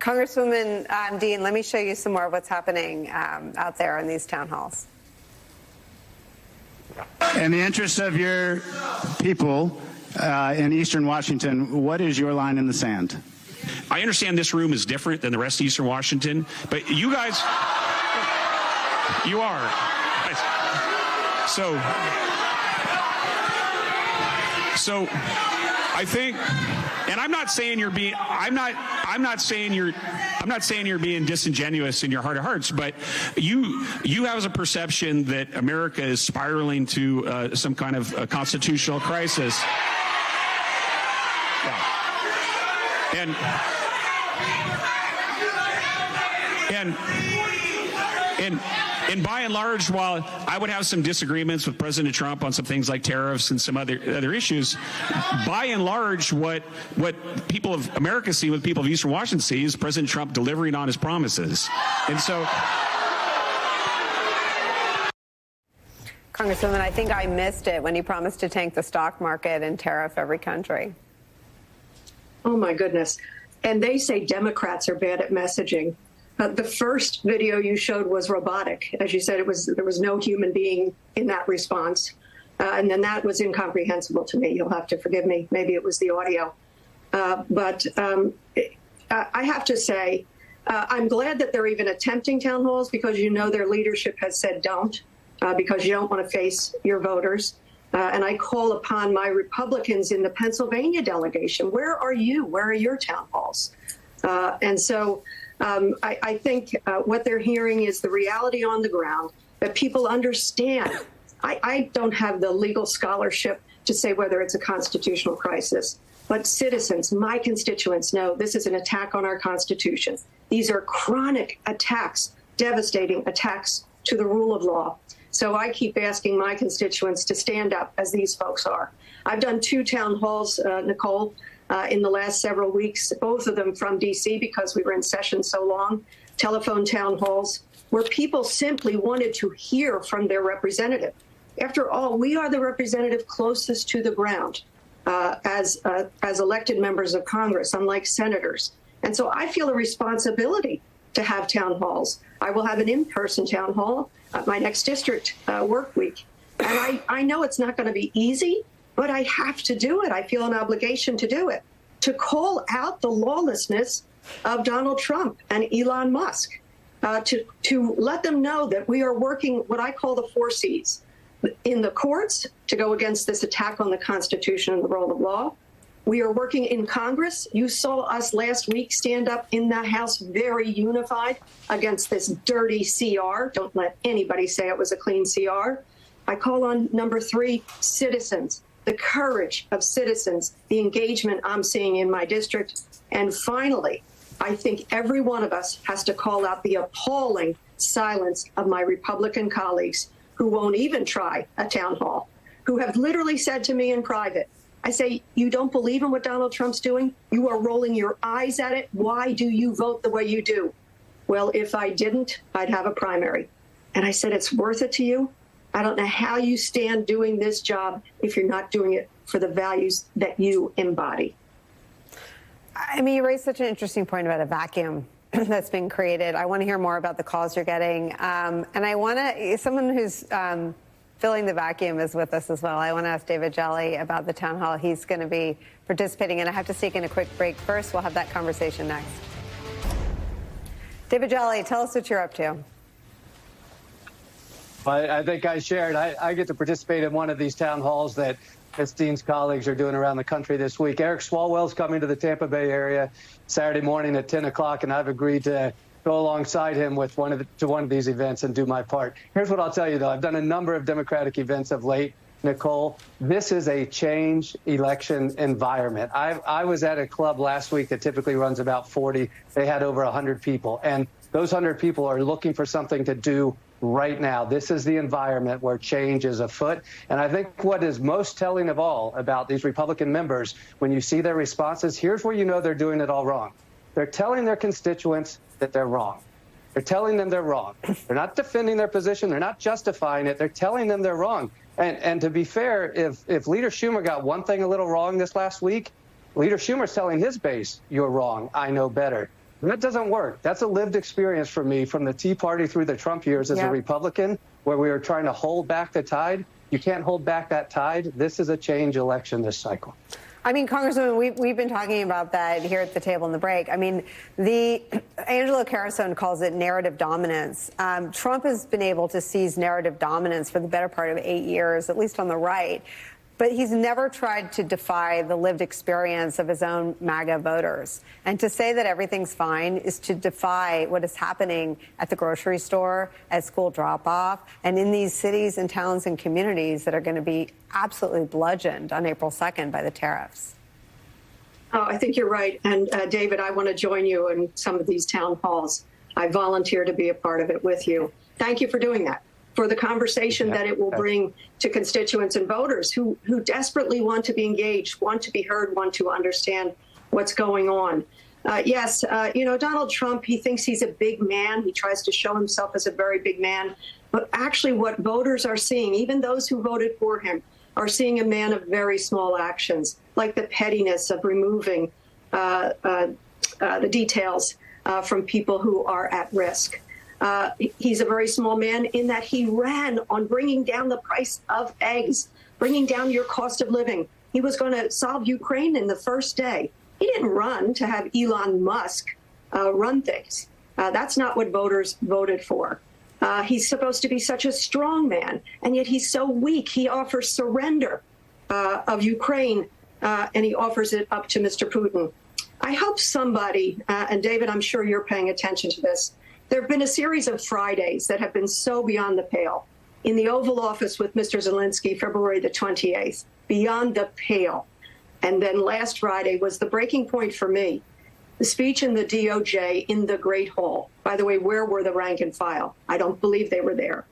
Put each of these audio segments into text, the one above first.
Congresswoman Dean, let me show you some more of what's happening out there in these town halls. In the interest of your people in Eastern Washington, what is your line in the sand? I understand this room is different than the rest of Eastern Washington, but you guys, you are. So I think, and I'm not saying you're being, I'm not saying you're being disingenuous in your heart of hearts, but you have a perception that America is spiraling to some kind of a constitutional crisis. Yeah. And by and large, while I would have some disagreements with President Trump on some things like tariffs and some other issues, by and large, what people of America see, what people of Eastern Washington see, is President Trump delivering on his promises. And so, Congresswoman, I think I missed it when he promised to tank the stock market and tariff every country. Oh, my goodness. And they say Democrats are bad at messaging. The first video you showed was robotic. As you said, there was no human being in that response. And then that was incomprehensible to me. You'll have to forgive me. Maybe it was the audio. But I have to say, I'm glad that they're even attempting town halls, because you know their leadership has said don't, because you don't want to face your voters. And I call upon my Republicans in the Pennsylvania delegation. Where are you? Where are your town halls? I think what they're hearing is the reality on the ground, that people understand. I don't have the legal scholarship to say whether it's a constitutional crisis, but citizens, my constituents, know this is an attack on our Constitution. These are chronic attacks, devastating attacks to the rule of law. So I keep asking my constituents to stand up as these folks are. I've done 2 town halls, Nicolle, in the last several weeks, both of them from D.C. because we were in session so long, telephone town halls, where people simply wanted to hear from their representative. After all, we are the representative closest to the ground as elected members of Congress, unlike senators. And so I feel a responsibility to have town halls. I will have an in-person town hall at my next district work week. And I know it's not going to be easy, but I have to do it. I feel an obligation to do it, to call out the lawlessness of Donald Trump and Elon Musk, to let them know that we are working what I call the 4 C's. In the courts, to go against this attack on the Constitution and the rule of law. We are working in Congress. You saw us last week stand up in the House very unified against this dirty CR. Don't let anybody say it was a clean CR. I call on number 3, citizens, the courage of citizens, the engagement I'm seeing in my district. And finally, I think every one of us has to call out the appalling silence of my Republican colleagues who won't even try a town hall, who have literally said to me in private, I say, you don't believe in what Donald Trump's doing? You are rolling your eyes at it. Why do you vote the way you do? Well, if I didn't, I'd have a primary. And I said, it's worth it to you? I don't know how you stand doing this job if you're not doing it for the values that you embody. I mean, you raised such an interesting point about a vacuum that's been created. I want to hear more about the calls you're getting. And I want to, someone who's filling the vacuum is with us as well. I want to ask David Jolly about the town hall he's going to be participating in. I have to sneak in a quick break first. We'll have that conversation next. David Jolly, tell us what you're up to. I think I shared. I get to participate in one of these town halls that Ms. Dean's colleagues are doing around the country this week. Eric Swalwell's coming to the Tampa Bay area Saturday morning at 10 o'clock, and I've agreed to go alongside him with one of these events and do my part. Here's what I'll tell you, though. I've done a number of Democratic events of late, Nicolle. This is a change election environment. I was at a club last week that typically runs about 40. They had over 100 people, and those 100 people are looking for something to do right now. This is the environment where change is afoot. And I think what is most telling of all about these Republican members, when you see their responses, here's where you know they're doing it all wrong. They're telling their constituents that they're wrong. They're telling them they're wrong. They're not defending their position. They're not justifying it. They're telling them they're wrong. And to be fair, if Leader Schumer got one thing a little wrong this last week, Leader Schumer's telling his base, you're wrong. I know better. That doesn't work. That's a lived experience for me from the Tea Party through the Trump years as a Republican, where we were trying to hold back the tide. You can't hold back that tide. This is a change election this cycle. I mean, Congresswoman, we've been talking about that here at the table in the break. I mean, Angelo Carasone calls it narrative dominance. Trump has been able to seize narrative dominance for the better part of 8 years, at least on the right. But he's never tried to defy the lived experience of his own MAGA voters. And to say that everything's fine is to defy what is happening at the grocery store, at school drop-off, and in these cities and towns and communities that are going to be absolutely bludgeoned on April 2nd by the tariffs. Oh, I think you're right. And David, I want to join you in some of these town halls. I volunteer to be a part of it with you. Thank you for doing that, for the conversation that it will bring to constituents and voters who desperately want to be engaged, want to be heard, want to understand what's going on. Yes, you know, Donald Trump, he thinks he's a big man. He tries to show himself as a very big man. But actually what voters are seeing, even those who voted for him, are seeing a man of very small actions, like the pettiness of removing the details from people who are at risk. He's a very small man in that he ran on bringing down the price of eggs, bringing down your cost of living. He was going to solve Ukraine in the first day. He didn't run to have Elon Musk run things. That's not what voters voted for. He's supposed to be such a strong man, and yet he's so weak. He offers surrender of Ukraine, and he offers it up to Mr. Putin. I hope somebody, and David, I'm sure you're paying attention to this, there have been a series of Fridays that have been so beyond the pale. In the Oval Office with Mr. Zelensky, February the 28th, beyond the pale. And then last Friday was the breaking point for me. The speech in the DOJ in the Great Hall. By the way, where were the rank and file? I don't believe they were there.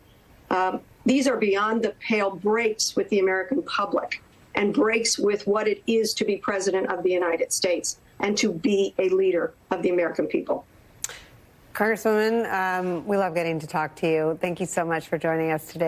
These are beyond the pale breaks with the American public and breaks with what it is to be president of the United States and to be a leader of the American people. Congresswoman, we love getting to talk to you. Thank you so much for joining us today.